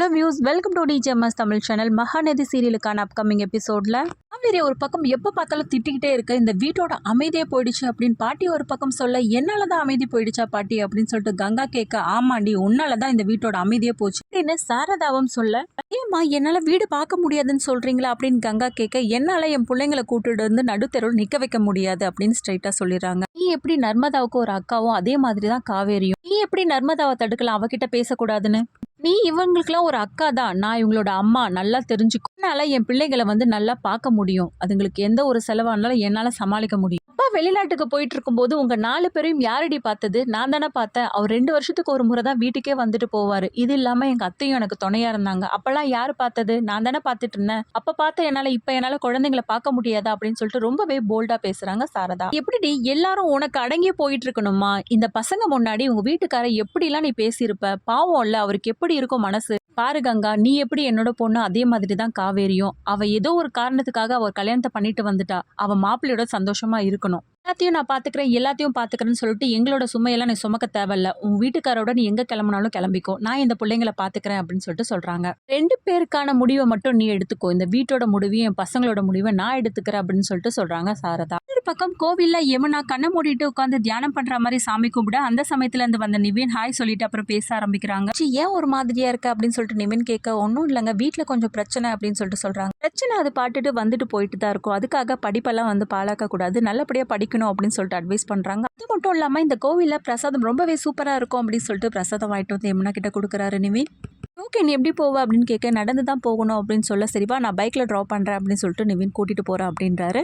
Hello views, welcome to DJMS Tamil channel. Mahanadi சீரியலுக்கான upcoming எபிசோட்ல காவேரி ஒரு பக்கம் எப்போ பார்த்தாலும் திட்டிக்கிட்டே இருக்க, இந்த வீட்டோட அமைதியே போயிடுச்சு அப்படின்னு பாட்டி ஒரு பக்கம் சொல்ல, என்னால தான் அமைதி போயிடுச்சா பாட்டி அப்படின்னு சொல்லிட்டு கங்கா கேட்க, ஆமாண்டி உன்னால தான் இந்த வீட்டோட அமைதியே போச்சு அப்படின்னு சாரதாவும் சொல்ல, ஏமா என்னால வீடு பார்க்க முடியாதுன்னு சொல்றீங்களா அப்படின்னு கங்கா கேட்க, என்னால என் பிள்ளைங்களை கூட்டிட்டு வந்து நடுத்தெருவில் நிக்க வைக்க முடியாது அப்படின்னு ஸ்ட்ரைட்டா சொல்லிடுறாங்க. நீ எப்படி நர்மதாவுக்கு ஒரு அக்காவும் அதே மாதிரி தான் காவேரியும், நீ எப்படி நர்மதாவை தடுக்கலாம் அவகிட்ட பேசக்கூடாதுன்னு? நீ இவங்களுக்குலாம் ஒரு அக்கா தான், நான் இவங்களோட அம்மா, நல்லா தெரிஞ்சுக்கும். என்னால என் பிள்ளைகளை வந்து நல்லா பார்க்க முடியும், அதுங்களுக்கு எந்த ஒரு செலவானாலும் என்னால சமாளிக்க முடியும். அப்பா வெளிநாட்டுக்கு போயிட்டு இருக்கும்போது உங்க 4 பேரையும் யாரடி பார்த்தது? நான் தானே பார்த்தேன். அவர் 2 வருஷத்துக்கு ஒரு முறை தான் வீட்டுக்கே வந்துட்டு போவாரு. இது இல்லாம எங்க அத்தையும் எனக்கு துணையா இருந்தாங்க. அப்பெல்லாம் யாரு பார்த்தது? நான் தானே பார்த்துட்டு இருந்தேன். அப்ப பார்த்த என்னால இப்ப என்னால குழந்தைங்களை பார்க்க முடியாதா அப்படின்னு சொல்லிட்டு ரொம்பவே போல்டா பேசுறாங்க சாரதா. எப்படிடி எல்லாரும் உனக்கு அடங்கியே போயிட்டு இருக்கணுமா? இந்த பசங்க முன்னாடி உங்க வீட்டுக்கார எப்படிலாம் நீ பேசியிருப்ப? பாவம் இல்ல, அவருக்கு எப்படி இருக்கும் மனசு? பாரு கங்கா, நீ எப்படி என்னோட பொண்ணு அதே மாதிரி தான் காவேரியும். அவ ஏதோ ஒரு காரணத்துக்காக அவர் கல்யாணத்தை பண்ணிட்டு வந்துட்டா. அவ மாப்பிள்ளையோட சந்தோஷமா இருக்கணும். எல்லாத்தையும் நான் பாத்துக்கிறேன், எல்லாத்தையும் பாத்துக்கிறேன்னு சொல்லிட்டு எங்களோட சுமையெல்லாம் நீ சுமக்க தேவையில்ல. உன் வீட்டுக்காரோட நீ எங்க கிளம்பினாலும் கிளம்பிக்கோ, நான் இந்த பிள்ளைங்களை பாத்துக்கிறேன் அப்படின்னு சொல்லிட்டு சொல்றாங்க. 2 பேருக்கான முடிவை மட்டும் நீ எடுத்துக்கோ, இந்த வீட்டோட முடிவையும் என் பசங்களோட முடிவை நான் எடுத்துக்கிறேன் அப்படின்னு சொல்லிட்டு சொல்றாங்க சாரதா. ஒரு பக்கம் கோவில்ல யமுனா கண்ணை மூடிட்டு உட்காந்து தியானம் பண்ற மாதிரி சாமி கும்பிட, அந்த சமயத்துல இருந்து வந்த நிவின் ஹாய் சொல்லிட்டு அப்புறம் பேச ஆரம்பிக்கிறாங்க. ஏன் ஒரு மாதிரியா இருக்க அப்படின்னு சொல்லிட்டு நிவின் கேட்க, ஒன்றும் இல்லைங்க, வீட்டுல கொஞ்சம் பிரச்சனை அப்படின்னு சொல்லிட்டு சொல்றாங்க. பிரச்சனை அது பாட்டுட்டு வந்துட்டு போயிட்டு தான் இருக்கும், அதுக்காக படிப்பெல்லாம் வந்து பாழாக்க கூடாது, நல்லபடியா படிக்கணும் அப்படின்னு சொல்லிட்டு அட்வைஸ் பண்றாங்க. அது மட்டும் இல்லாம இந்த கோவில்ல பிரசாதம் ரொம்பவே சூப்பரா இருக்கும் அப்படின்னு சொல்லிட்டு பிரசாதம் வாங்கிட்டு வந்து யமுனா கிட்ட கொடுக்குறாரு நிவின். ஓகே, நீ எப்படி போவ அப்படின்னு கேட்க, நடந்து தான் போகணும் அப்படின்னு சொல்ல, சரிவா நான் பைக்ல ட்ராப் பண்றேன் அப்படின்னு சொல்லிட்டு நிவின் கூட்டிட்டு போறேன் அப்படின்றாரு.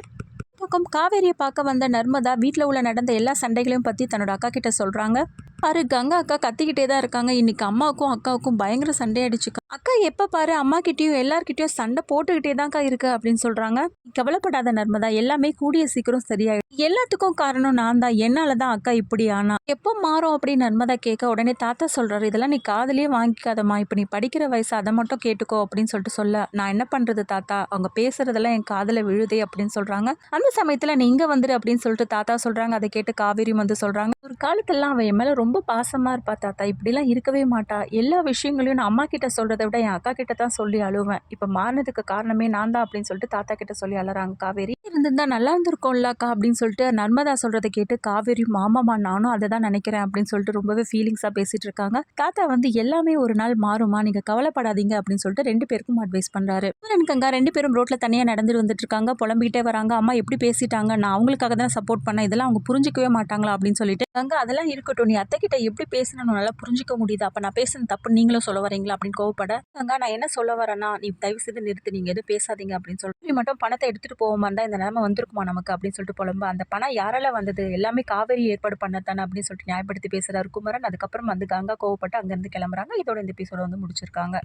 பக்கம் காவேரியை பார்க்க வந்த நர்மதா வீட்டில் உள்ள நடந்த எல்லா சண்டைகளையும் பற்றி தன்னோட அக்கா கிட்ட சொல்கிறாங்க. பாரு கங்கா அக்கா கத்திக்கிட்டே தான் இருக்காங்க, இன்னைக்கு அம்மாவுக்கும் அக்காவுக்கும் பயங்கர சண்டை அடிச்சுக்கா. அக்கா எப்போ பாரு அம்மா கிட்டேயும் எல்லார்கிட்டயும் சண்டை போட்டுக்கிட்டே தான்க்கா இருக்கு அப்படின்னு சொல்கிறாங்க. கவலைப்படாத நர்மதா, எல்லாமே கூடிய சீக்கிரம் சரியாயிடும். எல்லாத்துக்கும் காரணம் நான் தான், என்னால தான் அக்கா இப்படி ஆனா. எப்போ மாறும் அப்படின்னு நர்மதா கேட்க, உடனே தாத்தா சொல்றாரு, இதெல்லாம் நீ காதலே வாங்கிக்காதம்மா, இப்போ நீ படிக்கிற வயசு, அதை மட்டும் கேட்டுக்கோ அப்படின்னு சொல்லிட்டு சொல்ல, நான் என்ன பண்றது தாத்தா, அவங்க பேசுறதெல்லாம் என் காதல விழுதே அப்படின்னு சொல்றாங்க. அந்த சமயத்துல நீ இங்க வந்துரு அப்படின்னு சொல்லிட்டு தாத்தா சொல்றாங்க. அதை கேட்டு காவேரி வந்து சொல்றாங்க, ஒரு காலத்தெல்லாம் அவன் என் மேல ரொம்ப பாசமா இருப்பா தாத்தா, இப்படிலாம் இருக்கவே மாட்டா. எல்லா விஷயங்களையும் நான் அம்மா கிட்ட சொல்றதை விட என் அக்கா கிட்ட தான் சொல்லி அழுவேன். இப்ப மாறினதுக்கு காரணமே நான் தான் அப்படின்னு சொல்லிட்டு தாத்தா கிட்ட சொல்லி அழறாங்க காவேரி. இருந்திருந்தா நல்லா இருந்திருக்கும்ல அக்கா அப்படின்னு சொல்லிட்டு நர்மதா சொல்றதை கேட்டு காவேரி, மாமாமா நானும் அதை தான் நினைக்கிறேன் அப்படின்னு சொல்லிட்டு ரொம்பவே ஃபீலிங்ஸா பேசிட்டு இருக்காங்க. தாத்தா வந்து எல்லாமே ஒரு நாள் மாறுமா, நீங்க கவலைப்படாதீங்க அப்படின்னு சொல்லிட்டு 2 பேருக்கும் அட்வைஸ் பண்றாரு. கங்கா 2 பேரும் ரோட்ல தனியா நடந்துட்டு வந்துட்டு இருக்காங்க. புலம்பிக்கிட்டே வராங்க, அம்மா எப்படி பேசிட்டாங்க, நான் அவங்களுக்காக தான் சப்போர்ட் பண்ணேன், இதெல்லாம் அவங்க புரிஞ்சிக்கவே மாட்டாங்களா அப்படின்னு சொல்லிட்டு. கங்கா அதெல்லாம் இருக்கட்டும், நீ அத்தை கிட்ட எப்படி பேசணும்னு நல்லா புரிஞ்சிக்க முடியுது, அப்ப நான் பேசுன தப்பு நீங்களும் சொல்ல வரீங்களா அப்படின்னு கோவப்பட, கங்கா நான் என்ன சொல்ல வரேன்னா, நீ தயவு செய்து நிறுத்து, நீங்க எதுவும் பேசாதீங்க அப்படின்னு சொல்லிட்டு, நீ மட்டும் பணத்தை எடுத்துட்டு போவோமா இருந்தா இந்த நிலைமை வந்திருக்குமா நமக்கு அப்படின்னு சொல்லிட்டு புலம்ப, அந்த பணம் யாரால வந்தது, எல்லாமே காவேரி ஏற்பாடு பண்ணத்தானே அப்படின்னு சொல்லிட்டு நியாயப்படுத்தி பேசுறாரு குமரன். அதுக்கப்புறம் வந்து கங்கா கோவப்பட்டு அங்கிருந்து கிளம்புறாங்க. இதோட இந்த எபிசோட வந்து முடிச்சிருக்காங்க.